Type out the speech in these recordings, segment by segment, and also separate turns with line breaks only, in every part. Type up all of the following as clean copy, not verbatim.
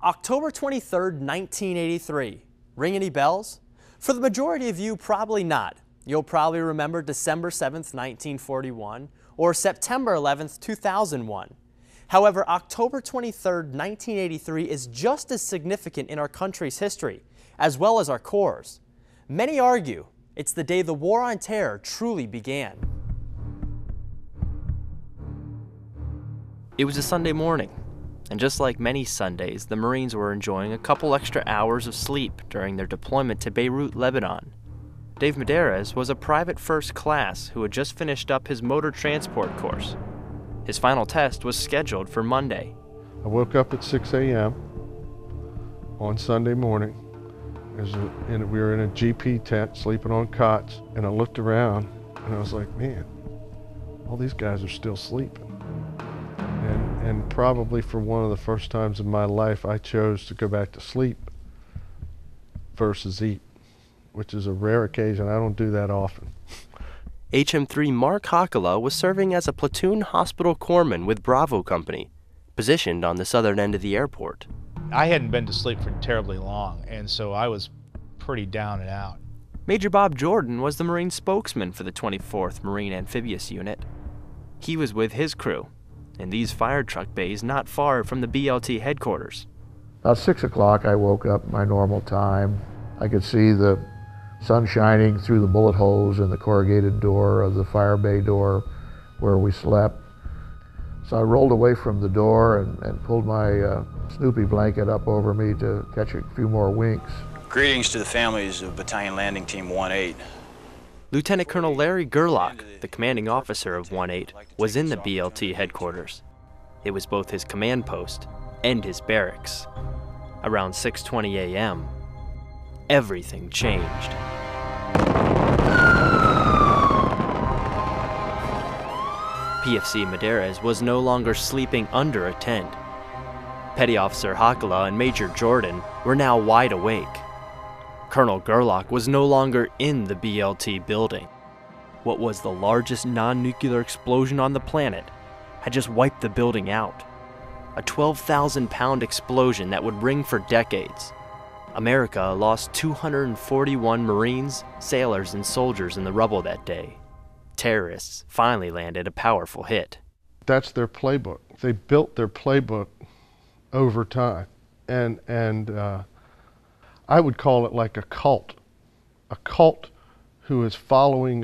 October 23rd, 1983. Ring any bells? For the majority of you, probably not. You'll probably remember December 7th, 1941, or September 11th, 2001. However, October 23rd, 1983 is just as significant in our country's history, as well as our cores. Many argue it's the day the War on Terror truly began. It was a Sunday morning, and just like many Sundays, the Marines were enjoying a couple extra hours of sleep during their deployment to Beirut, Lebanon. Dave Maderas was a private first class who had just finished up his motor transport course. His final test was scheduled for Monday.
I woke up at 6 a.m. on Sunday morning. We were in a GP tent, sleeping on cots, and I looked around, and I was like, man, all these guys are still sleeping. And probably for one of the first times in my life, I chose to go back to sleep versus eat, which is a rare occasion. I don't do that often.
HM3 Mark Alcala was serving as a platoon hospital corpsman with Bravo Company, positioned on the southern end of the airport.
I hadn't been to sleep for terribly long, and so I was pretty down and out.
Major Bob Jordan was the Marine spokesman for the 24th Marine Amphibious Unit. He was with his crew in these fire truck bays not far from the BLT headquarters.
About 6 o'clock, I woke up my normal time. I could see the sun shining through the bullet holes in the corrugated door of the fire bay door where we slept. So I rolled away from the door and pulled my Snoopy blanket up over me to catch a few more winks.
Greetings to the families of Battalion Landing Team 1-8.
Lieutenant Colonel Larry Gerlach, the commanding officer of 1-8, was in the BLT headquarters. It was both his command post and his barracks. Around 6:20 a.m., everything changed. PFC Maderas was no longer sleeping under a tent. Petty Officer Alcala and Major Jordan were now wide awake. Colonel Gerlach was no longer in the BLT building. What was the largest non-nuclear explosion on the planet had just wiped the building out. A 12,000-pound explosion that would ring for decades. America lost 241 Marines, sailors, and soldiers in the rubble that day. Terrorists finally landed a powerful hit.
That's their playbook. They built their playbook over time. And I would call it like a cult who is following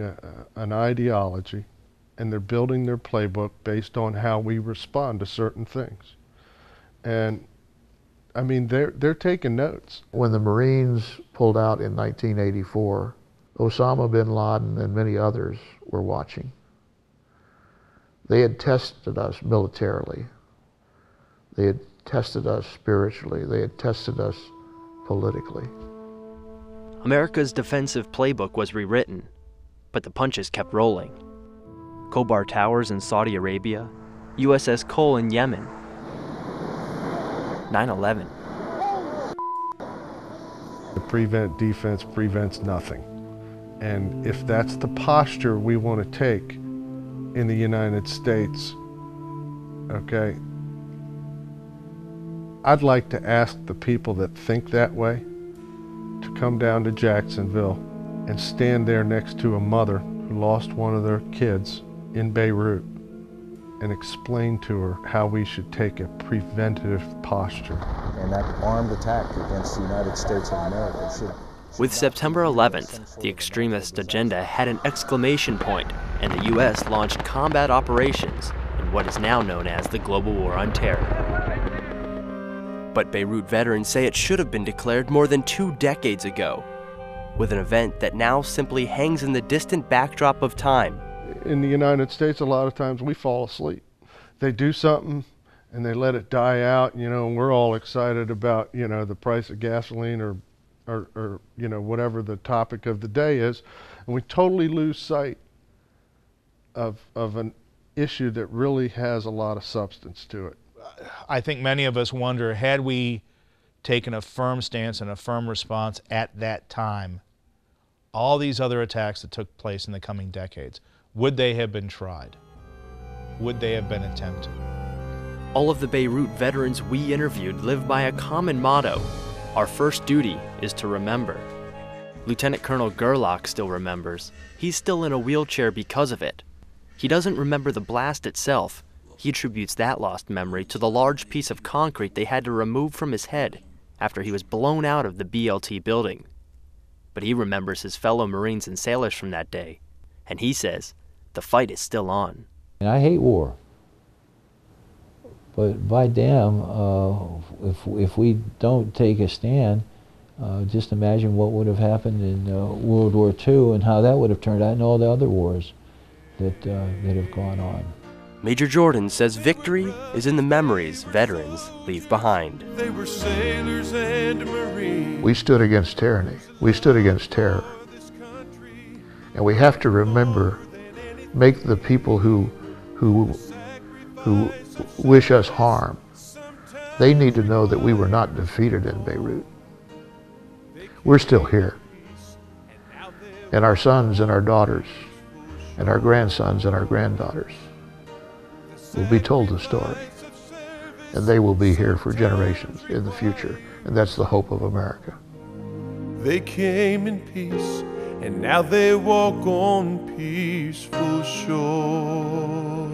an ideology, and they're building their playbook based on how we respond to certain things. And I mean, they're taking notes.
When the Marines pulled out in 1984, Osama bin Laden and many others were watching. They had tested us militarily. They had tested us spiritually. They had tested us politically.
America's defensive playbook was rewritten, but the punches kept rolling. Khobar Towers in Saudi Arabia, USS Cole in Yemen, 9/11.
The prevent defense prevents nothing. And if that's the posture we want to take in the United States, okay, I'd like to ask the people that think that way to come down to Jacksonville and stand there next to a mother who lost one of their kids in Beirut and explain to her how we should take a preventative posture.
And that armed attack against the United States of America should
With September 11th, the extremist agenda had an exclamation point, and the U.S. launched combat operations in what is now known as the Global War on Terror. But Beirut veterans say it should have been declared more than 2 decades ago, with an event that now simply hangs in the distant backdrop of time.
In the United States, a lot of times we fall asleep. They do something and they let it die out, and we're all excited about, the price of gasoline or whatever the topic of the day is, and we totally lose sight of an issue that really has a lot of substance to it.
I think many of us wonder, had we taken a firm stance and a firm response at that time, all these other attacks that took place in the coming decades, would they have been tried? Would they have been attempted?
All of the Beirut veterans we interviewed live by a common motto: our first duty is to remember. Lieutenant Colonel Gerlach still remembers. He's still in a wheelchair because of it. He doesn't remember the blast itself. He attributes that lost memory to the large piece of concrete they had to remove from his head after he was blown out of the BLT building. But he remembers his fellow Marines and sailors from that day, and he says the fight is still on.
And I hate war, but by damn, if we don't take a stand, just imagine what would have happened in World War II and how that would have turned out in all the other wars that have gone on.
Major Jordan says victory is in the memories veterans leave behind.
They were sailors and Marines.
We stood against tyranny. We stood against terror. And we have to remember, make the people who wish us harm, they need to know that we were not defeated in Beirut. We're still here. And our sons and our daughters and our grandsons and our granddaughters will be told the story. And they will be here for generations in the future. And that's the hope of America.
They came in peace, and now they walk on peaceful shores.